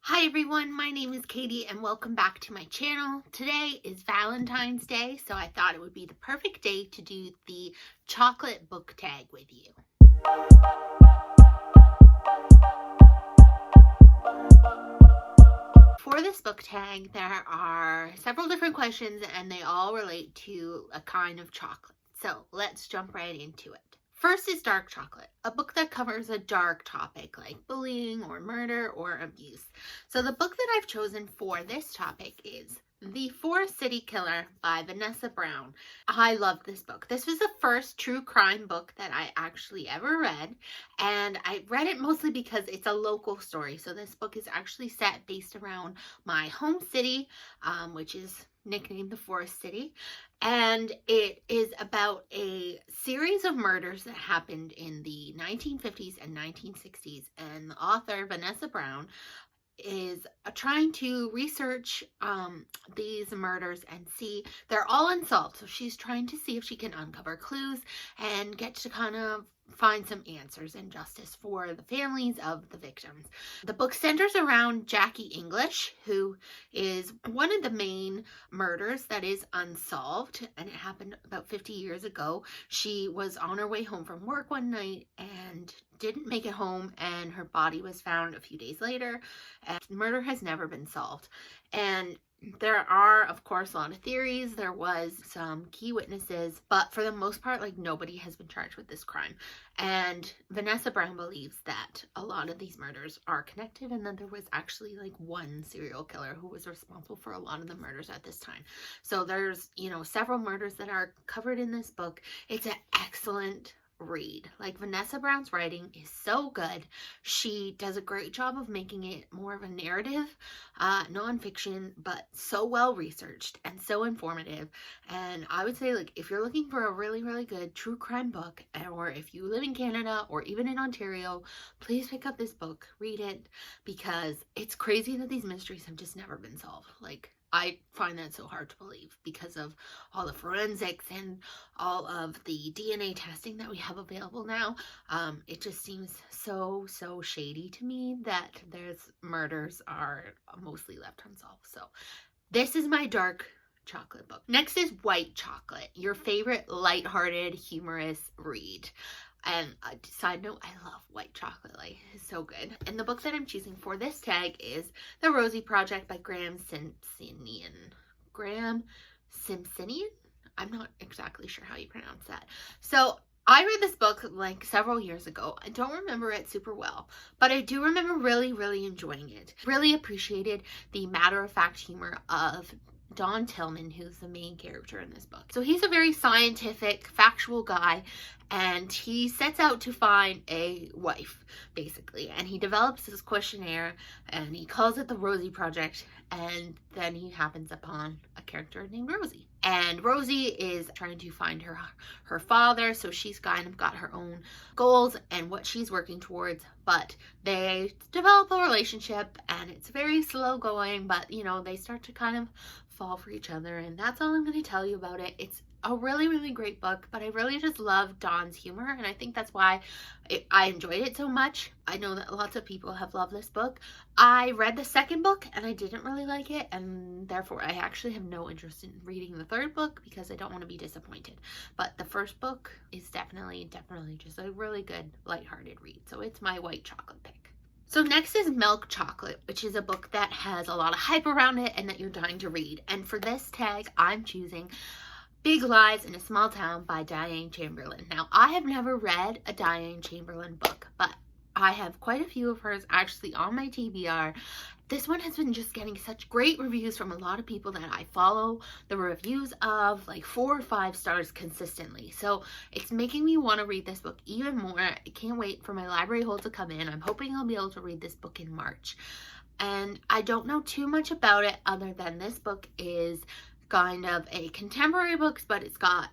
Hi everyone, my name is Katie and welcome back to my channel. Today is Valentine's Day, so I thought it would be the perfect day to do the chocolate book tag with you. For this book tag, there are several different questions and they all relate to a kind of chocolate. So let's jump right into it. First is dark chocolate, a book that covers a dark topic like bullying or murder or abuse. So the book that I've chosen for this topic is The Forest City Killer by Vanessa Brown. I love this book. This was the first true crime book that I actually ever read, and I read it mostly because it's a local story. So this book is actually set based around my home city, which is nicknamed the Forest City, and it is about a series of murders that happened in the 1950s and 1960s, and the author Vanessa Brown is trying to research these murders and see they're all unsolved. So she's trying to see if she can uncover clues and get to kind of find some answers and justice for the families of the victims. The book centers around Jackie English, who is one of the main murders that is unsolved, and it happened about 50 years ago. She was on her way home from work one night and didn't make it home, and her body was found a few days later, and the murder has never been solved. And there are, of course, a lot of theories. There was some key witnesses, but for the most part, like, nobody has been charged with this crime. And Vanessa Brown believes that a lot of these murders are connected, and that there was actually like one serial killer who was responsible for a lot of the murders at this time. So there's, several murders that are covered in this book. It's an excellent read. Like, Vanessa Brown's writing is so good. She does a great job of making it more of a narrative, nonfiction, but so well researched and so informative. And I would say, like, if you're looking for a really, really good true crime book, or if you live in Canada or even in Ontario, please pick up this book, read it, because it's crazy that these mysteries have just never been solved. Like, I find that so hard to believe because of all the forensics and all of the DNA testing that we have available now. It just seems so shady to me that there's murders are mostly left unsolved. So this is my dark chocolate book. Next is white chocolate, your favorite lighthearted, humorous read. And side note, I love white chocolate. Like, it's so good. And the book that I'm choosing for this tag is The Rosie Project by Graham Simpsonian. Graham Simpsonian? I'm not exactly sure how you pronounce that. So I read this book like several years ago. I don't remember it super well, but I do remember really enjoying it. Really appreciated the matter-of-fact humor of Don Tillman, who's the main character in this book. So he's a very scientific, factual guy, and he sets out to find a wife, basically. And he develops this questionnaire, and he calls it the Rosie Project, and then he happens upon a character named Rosie. And Rosie is trying to find her father, so she's kind of got her own goals and what she's working towards, but they develop a relationship, and it's very slow going, but, they start to kind of fall for each other, and that's all I'm going to tell you about it. It's a really great book, but I really just love Don's humor, and I think that's why I enjoyed it so much. I know that lots of people have loved this book. I read the second book and I didn't really like it, and therefore I actually have no interest in reading the third book because I don't want to be disappointed. But the first book is definitely just a really good lighthearted read, so it's my white chocolate pick. So next is Milk Chocolate, which is a book that has a lot of hype around it and that you're dying to read. And for this tag, I'm choosing Big Lies in a Small Town by Diane Chamberlain. Now, I have never read a Diane Chamberlain book, but I have quite a few of hers actually on my TBR. This one has been just getting such great reviews from a lot of people that I follow the reviews of, like 4 or 5 stars consistently. So it's making me want to read this book even more. I can't wait for my library haul to come in. I'm hoping I'll be able to read this book in March. And I don't know too much about it other than this book is kind of a contemporary book, but it's got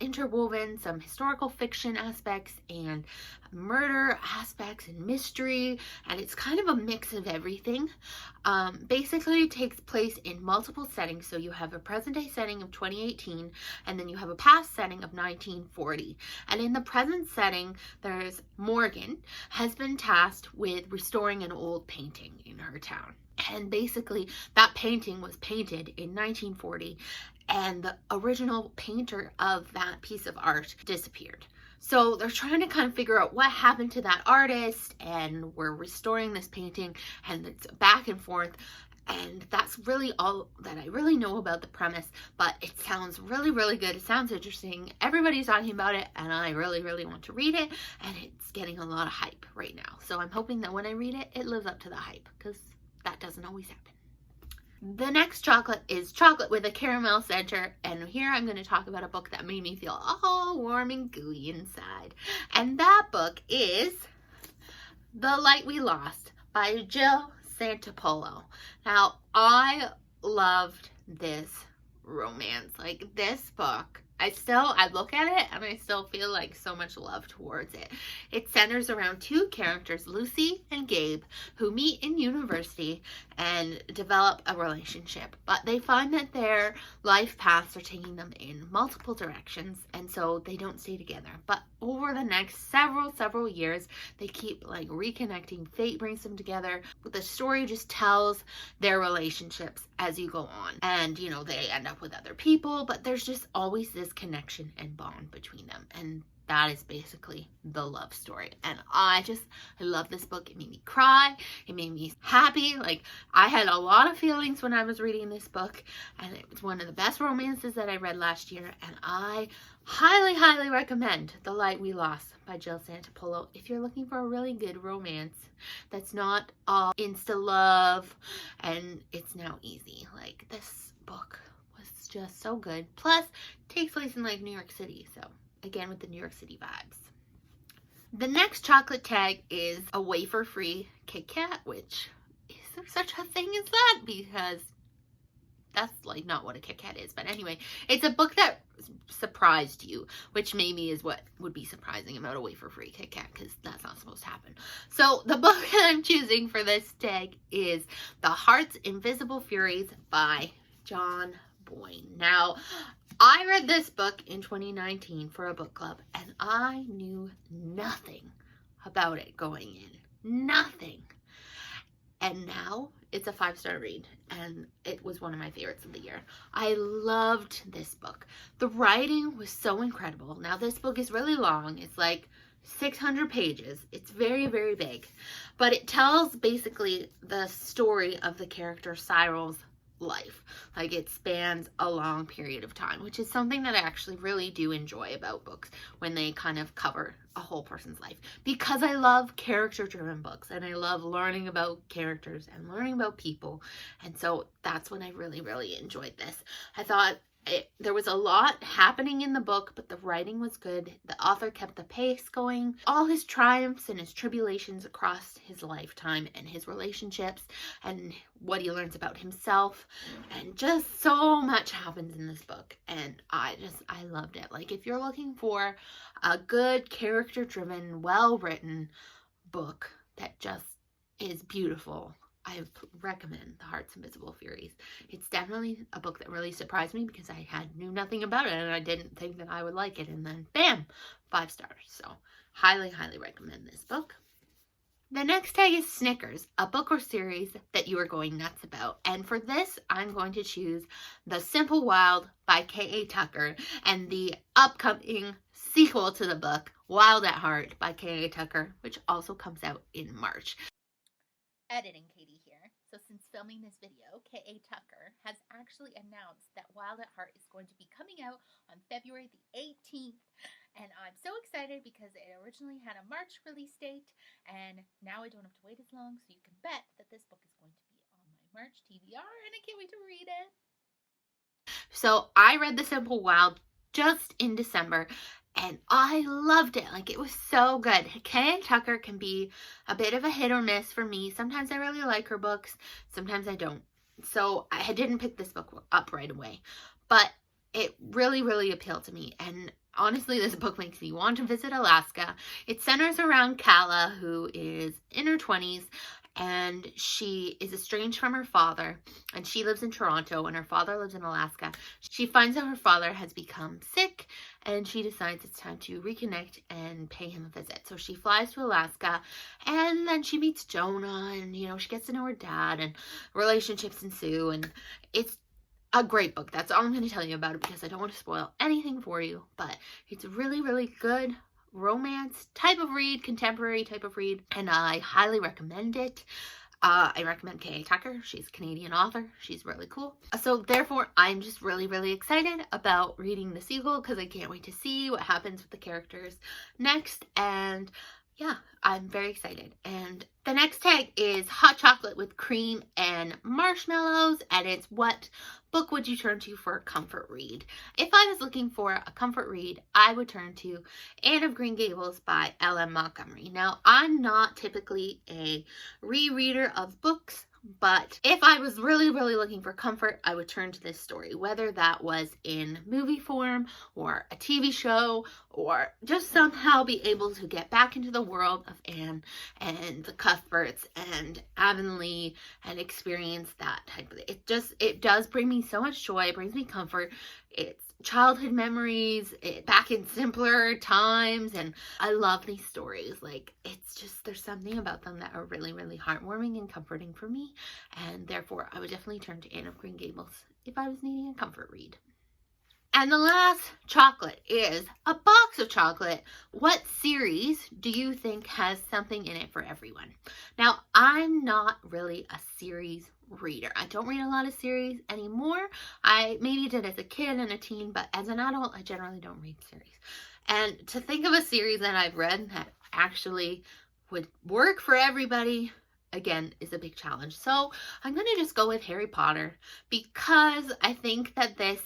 interwoven some historical fiction aspects and murder aspects and mystery, and it's kind of a mix of everything. Basically, it takes place in multiple settings. So you have a present day setting of 2018, and then you have a past setting of 1940. And in the present setting, there's Morgan has been tasked with restoring an old painting in her town. And basically that painting was painted in 1940, and the original painter of that piece of art disappeared. So they're trying to kind of figure out what happened to that artist, and we're restoring this painting, and it's back and forth. And that's really all that I really know about the premise, but it sounds really, really good. It sounds interesting. Everybody's talking about it, and I really, really want to read it, and it's getting a lot of hype right now. So I'm hoping that when I read it, it lives up to the hype, because that doesn't always happen. The next chocolate is chocolate with a caramel center, and here I'm going to talk about a book that made me feel all warm and gooey inside. And that book is The Light We Lost by Jill Santopolo. Now, I loved this romance. Like, this book, I look at it and I still feel like so much love towards it. It centers around two characters, Lucy and Gabe, who meet in university and develop a relationship. But they find that their life paths are taking them in multiple directions, and so they don't stay together. But over the next several years, they keep like reconnecting. Fate brings them together. The story just tells their relationships as you go on. And, you know, they end up with other people, but there's just always this connection and bond between them. And that is basically the love story. And I love this book. It made me cry. It made me happy. Like, I had a lot of feelings when I was reading this book, and it was one of the best romances that I read last year. And I highly recommend The Light We Lost by Jill Santopolo if you're looking for a really good romance that's not all insta love and it's now easy. Like, this book was just so good. Plus, it takes place in like New York City, so again with the New York City vibes. The next chocolate tag is a wafer-free Kit Kat, which, is there such a thing as that? Because that's like not what a Kit Kat is. But anyway, it's a book that surprised you, which maybe is what would be surprising about a wafer-free Kit Kat, because that's not supposed to happen. So the book that I'm choosing for this tag is The Heart's Invisible Furies by John Boyne. Now, I read this book in 2019 for a book club, and I knew nothing about it going in. Nothing. And now it's a 5-star read, and it was one of my favorites of the year. I loved this book. The writing was so incredible. Now, this book is really long. It's like 600 pages. It's very big. But it tells basically the story of the character Cyril's life. Like, it spans a long period of time, which is something that I actually really do enjoy about books, when they kind of cover a whole person's life, because I love character-driven books, and I love learning about characters and learning about people. And so that's when I really enjoyed this. I thought there was a lot happening in the book, but the writing was good. The author kept the pace going. All his triumphs and his tribulations across his lifetime, and his relationships, and what he learns about himself, and just so much happens in this book. And I loved it. Like, if you're looking for a good character-driven, well-written book that just is beautiful, I recommend The Heart's Invisible Furies. It's definitely a book that really surprised me, because I knew nothing about it, and I didn't think that I would like it, and then bam, 5 stars. So highly recommend this book. The next tag is Snickers, a book or series that you are going nuts about. And for this, I'm going to choose The Simple Wild by K.A. Tucker, and the upcoming sequel to the book, Wild at Heart by K.A. Tucker, which also comes out in March. Editing Katie here. So since filming this video, K.A. Tucker has actually announced that Wild at Heart is going to be coming out on February the 18th. And I'm so excited, because it originally had a March release date, and now I don't have to wait as long, so you can bet that this book is going to be on my March TBR, and I can't wait to read it. So I read The Simple Wild just in December, and I loved it. Like, it was so good. K.A. Tucker can be a bit of a hit or miss for me. Sometimes I really like her books, sometimes I don't. So I didn't pick this book up right away, but it really appealed to me. And honestly, this book makes me want to visit Alaska. It centers around Kala, who is in her 20s, and she is estranged from her father, and she lives in Toronto and her father lives in Alaska. She finds out her father has become sick, and she decides it's time to reconnect and pay him a visit. So she flies to Alaska, and then she meets Jonah, and she gets to know her dad, and relationships ensue, and it's a great book. That's all I'm going to tell you about it, because I don't want to spoil anything for you, but it's a really, really good romance type of read, contemporary type of read, and I highly recommend it. I recommend K.A. Tucker. She's a Canadian author. She's really cool. So therefore, I'm just really, really excited about reading the sequel, because I can't wait to see what happens with the characters next. And yeah, I'm very excited. And the next tag is hot chocolate with cream and marshmallows, and it's what book would you turn to for a comfort read? If I was looking for a comfort read, I would turn to Anne of Green Gables by L.M. Montgomery. Now, I'm not typically a rereader of books, but if I was really, really looking for comfort, I would turn to this story, whether that was in movie form or a TV show, or just somehow be able to get back into the world of Anne and the Cuthberts and Avonlea and experience that type of it. It does bring me so much joy. It brings me comfort. It's childhood memories, back in simpler times, and I love these stories. Like, it's just, there's something about them that are really, really heartwarming and comforting for me, and therefore I would definitely turn to Anne of Green Gables if I was needing a comfort read. And the last chocolate is a box of chocolate. What series do you think has something in it for everyone? Now, I'm not really a series reader. I don't read a lot of series anymore. I maybe did as a kid and a teen, but as an adult, I generally don't read series. And to think of a series that I've read that actually would work for everybody, again, is a big challenge. So I'm going to just go with Harry Potter, because I think that this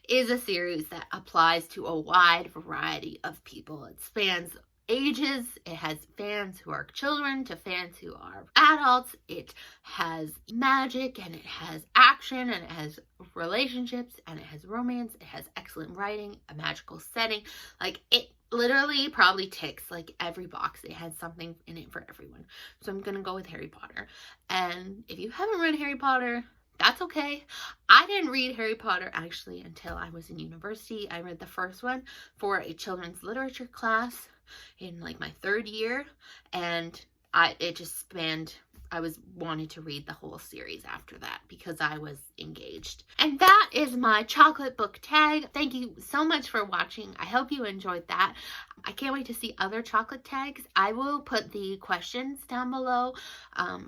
is a series that applies to a wide variety of people. It spans ages. It has fans who are children to fans who are adults. It has magic, and it has action, and it has relationships, and it has romance. It has excellent writing, a magical setting. Like, it literally probably ticks like every box. It has something in it for everyone. So I'm gonna go with Harry Potter. And if you haven't read Harry Potter, that's okay. I didn't read Harry Potter actually until I was in university. I read the first one for a children's literature class in like my third year, and it just spanned, I wanted to read the whole series after that because I was engaged. And that is my chocolate book tag. Thank you so much for watching. I hope you enjoyed that. I can't wait to see other chocolate tags. I will put the questions down below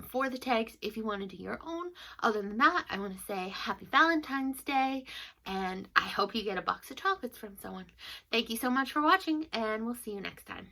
for the tags if you want to do your own. Other than that, I want to say happy Valentine's Day, and I hope you get a box of chocolates from someone. Thank you so much for watching, and we'll see you next time.